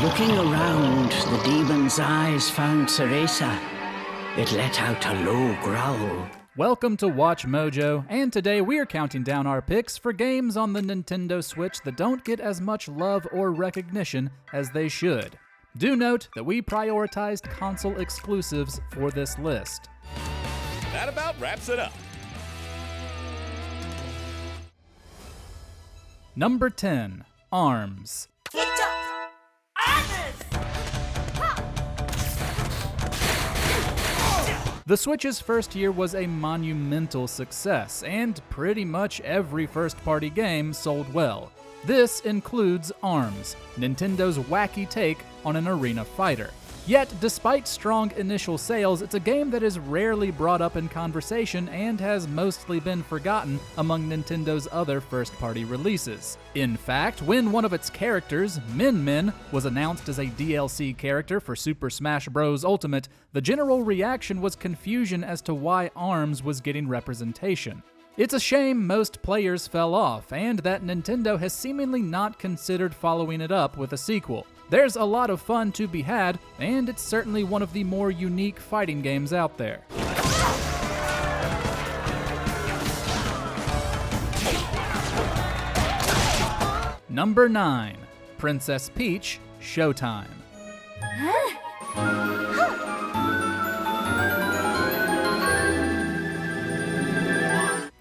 Looking around, the demon's eyes found Cereza. It let out a low growl. Welcome to Watch Mojo, and today we're counting down our picks for games on the Nintendo Switch that don't get as much love or recognition as they should. Do note that we prioritized console exclusives for this list. That about wraps it up. Number 10, ARMS. The Switch's first year was a monumental success, and pretty much every first-party game sold well. This includes ARMS, Nintendo's wacky take on an arena fighter. Yet, despite strong initial sales, it's a game that is rarely brought up in conversation and has mostly been forgotten among Nintendo's other first-party releases. In fact, when one of its characters, Min Min, was announced as a DLC character for Super Smash Bros. Ultimate, the general reaction was confusion as to why ARMS was getting representation. It's a shame most players fell off, and that Nintendo has seemingly not considered following it up with a sequel. There's a lot of fun to be had, and it's certainly one of the more unique fighting games out there. Number 9, Princess Peach Showtime.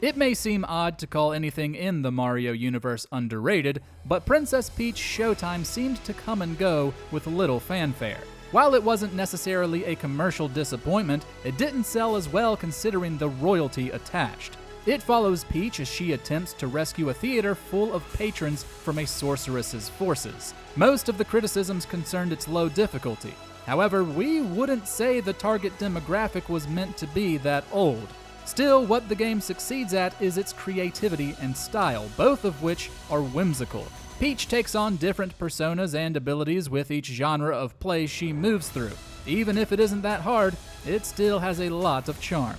It may seem odd to call anything in the Mario universe underrated, but Princess Peach Showtime seemed to come and go with little fanfare. While it wasn't necessarily a commercial disappointment, it didn't sell as well considering the royalty attached. It follows Peach as she attempts to rescue a theater full of patrons from a sorceress's forces. Most of the criticisms concerned its low difficulty. However, we wouldn't say the target demographic was meant to be that old. Still, what the game succeeds at is its creativity and style, both of which are whimsical. Peach takes on different personas and abilities with each genre of play she moves through. Even if it isn't that hard, it still has a lot of charm.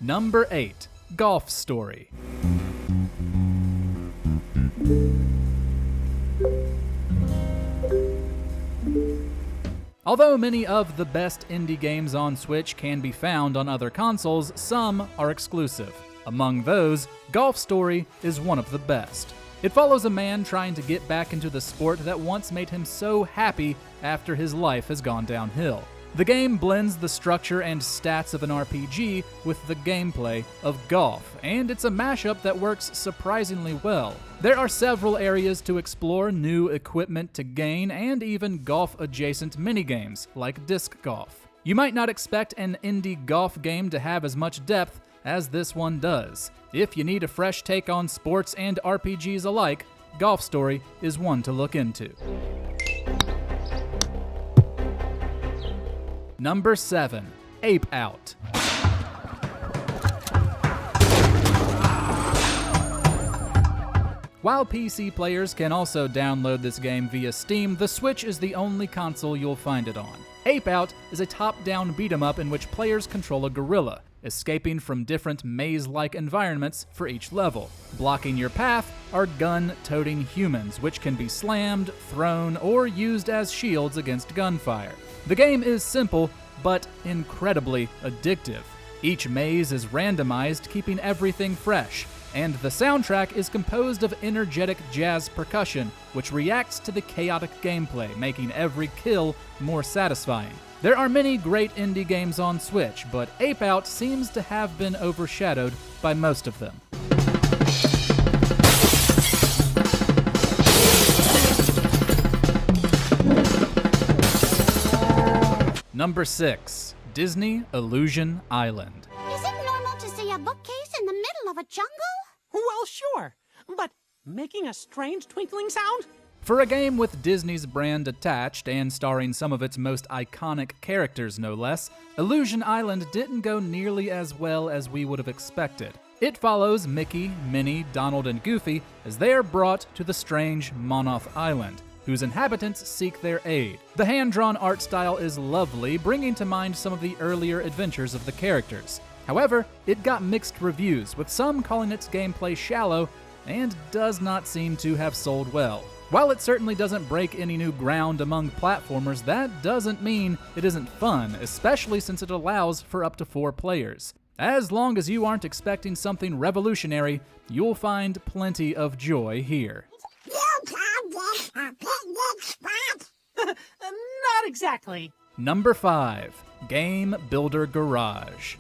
Number 8, Golf Story. Although many of the best indie games on Switch can be found on other consoles, some are exclusive. Among those, Golf Story is one of the best. It follows a man trying to get back into the sport that once made him so happy after his life has gone downhill. The game blends the structure and stats of an RPG with the gameplay of golf, and it's a mashup that works surprisingly well. There are several areas to explore, new equipment to gain, and even golf-adjacent minigames, like disc golf. You might not expect an indie golf game to have as much depth as this one does. If you need a fresh take on sports and RPGs alike, Golf Story is one to look into. Number 7, Ape Out. While PC players can also download this game via Steam, the Switch is the only console you'll find it on. Ape Out is a top-down beat-em-up in which players control a gorilla, escaping from different maze-like environments for each level. Blocking your path are gun-toting humans, which can be slammed, thrown, or used as shields against gunfire. The game is simple, but incredibly addictive. Each maze is randomized, keeping everything fresh, and the soundtrack is composed of energetic jazz percussion, which reacts to the chaotic gameplay, making every kill more satisfying. There are many great indie games on Switch, but Ape Out seems to have been overshadowed by most of them. Number 6, Disney Illusion Island. Is it normal to see a bookcase in the middle of a jungle? Well, sure, but making a strange twinkling sound? For a game with Disney's brand attached and starring some of its most iconic characters no less, Illusion Island didn't go nearly as well as we would have expected. It follows Mickey, Minnie, Donald, and Goofy as they are brought to the strange Monoth Island, whose inhabitants seek their aid. The hand-drawn art style is lovely, bringing to mind some of the earlier adventures of the characters. However, it got mixed reviews, with some calling its gameplay shallow and does not seem to have sold well. While it certainly doesn't break any new ground among platformers, that doesn't mean it isn't fun, especially since it allows for up to 4 players. As long as you aren't expecting something revolutionary, you'll find plenty of joy here. Not exactly. Number 5. Game Builder Garage.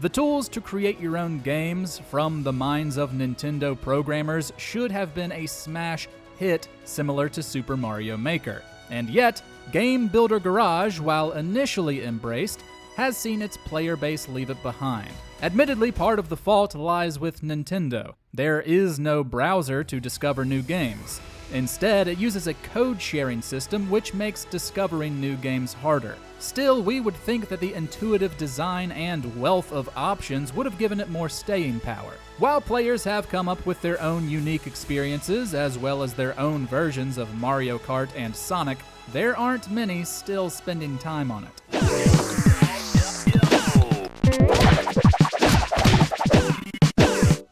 The tools to create your own games from the minds of Nintendo programmers should have been a smash hit similar to Super Mario Maker. And yet, Game Builder Garage, while initially embraced, has seen its player base leave it behind. Admittedly, part of the fault lies with Nintendo. There is no browser to discover new games. Instead, it uses a code-sharing system which makes discovering new games harder. Still, we would think that the intuitive design and wealth of options would have given it more staying power. While players have come up with their own unique experiences, as well as their own versions of Mario Kart and Sonic, there aren't many still spending time on it.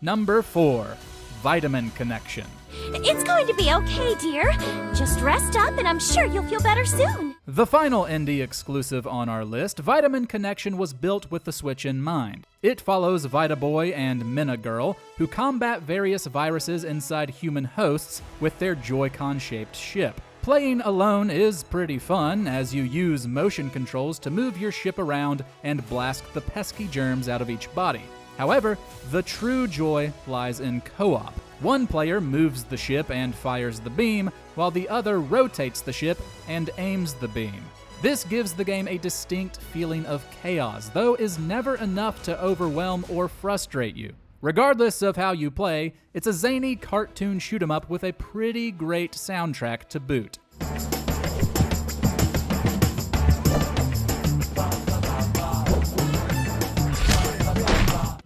Number 4. Vitamin Connection. It's going to be okay, dear. Just rest up and I'm sure you'll feel better soon. The final indie exclusive on our list, Vitamin Connection, was built with the Switch in mind. It follows Vita Boy and Minna Girl, who combat various viruses inside human hosts with their Joy-Con-shaped ship. Playing alone is pretty fun, as you use motion controls to move your ship around and blast the pesky germs out of each body. However, the true joy lies in co-op. One player moves the ship and fires the beam, while the other rotates the ship and aims the beam. This gives the game a distinct feeling of chaos, though is never enough to overwhelm or frustrate you. Regardless of how you play, it's a zany cartoon shoot-'em-up with a pretty great soundtrack to boot.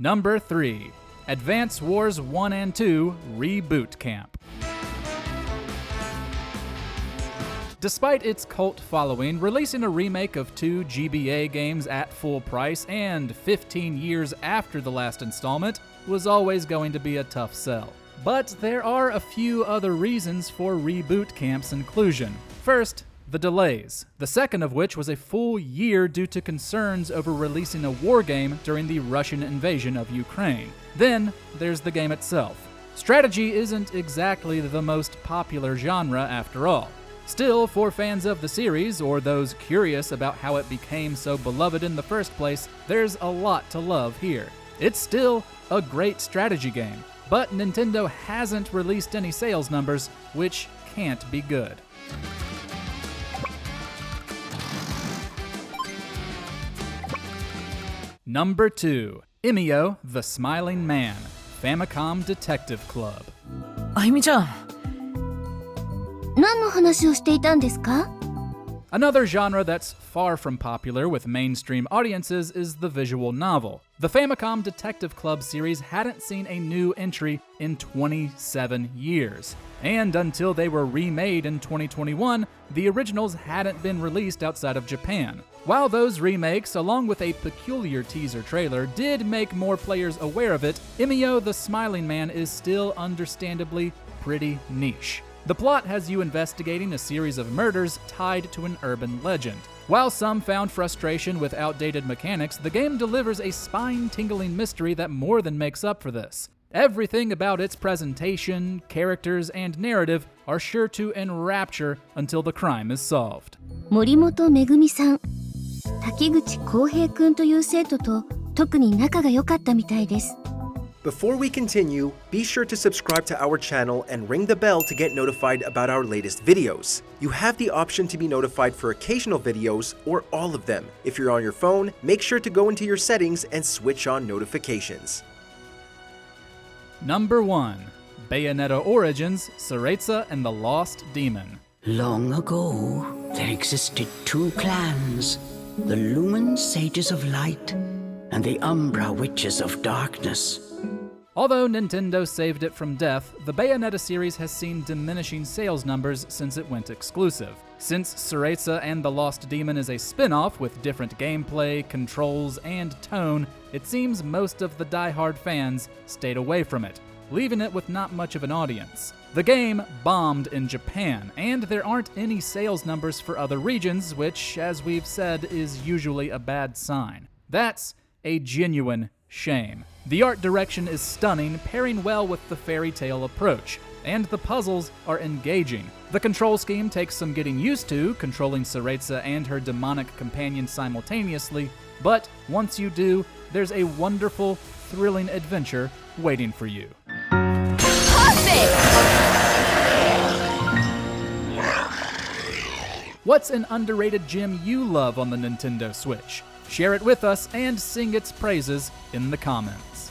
Number 3. Advance Wars 1 and 2 Reboot Camp. Despite its cult following, releasing a remake of 2 GBA games at full price and 15 years after the last installment was always going to be a tough sell. But there are a few other reasons for Reboot Camp's inclusion. First, the delays, the second of which was a full year due to concerns over releasing a war game during the Russian invasion of Ukraine. Then, there's the game itself. Strategy isn't exactly the most popular genre after all. Still, for fans of the series, or those curious about how it became so beloved in the first place, there's a lot to love here. It's still a great strategy game, but Nintendo hasn't released any sales numbers, which can't be good. Number 2. Imio, the Smiling Man, Famicom Detective Club. あゆみちゃん、何の話をしていたんですか? Another genre that's far from popular with mainstream audiences is the visual novel. The Famicom Detective Club series hadn't seen a new entry in 27 years. And until they were remade in 2021, the originals hadn't been released outside of Japan. While those remakes, along with a peculiar teaser trailer, did make more players aware of it, Imio the Smiling Man is still understandably pretty niche. The plot has you investigating a series of murders tied to an urban legend. While some found frustration with outdated mechanics, the game delivers a spine-tingling mystery that more than makes up for this. Everything about its presentation, characters, and narrative are sure to enrapture until the crime is solved. 森本めぐみさん、滝口浩平くんという生徒と特に仲が良かったみたいです。 Before we continue, be sure to subscribe to our channel and ring the bell to get notified about our latest videos. You have the option to be notified for occasional videos or all of them. If you're on your phone, make sure to go into your settings and switch on notifications. Number 1. Bayonetta Origins, Cereza and the Lost Demon. Long ago, there existed 2 clans, the Lumen Sages of Light and the Umbra Witches of Darkness. Although Nintendo saved it from death, the Bayonetta series has seen diminishing sales numbers since it went exclusive. Since Cereza and the Lost Demon is a spin-off with different gameplay, controls, and tone, it seems most of the die-hard fans stayed away from it, leaving it with not much of an audience. The game bombed in Japan, and there aren't any sales numbers for other regions, which, as we've said, is usually a bad sign. That's a genuine shame. The art direction is stunning, pairing well with the fairy tale approach, and the puzzles are engaging. The control scheme takes some getting used to, controlling Cereza and her demonic companion simultaneously, but once you do, there's a wonderful, thrilling adventure waiting for you. What's an underrated gem you love on the Nintendo Switch? Share it with us and sing its praises in the comments.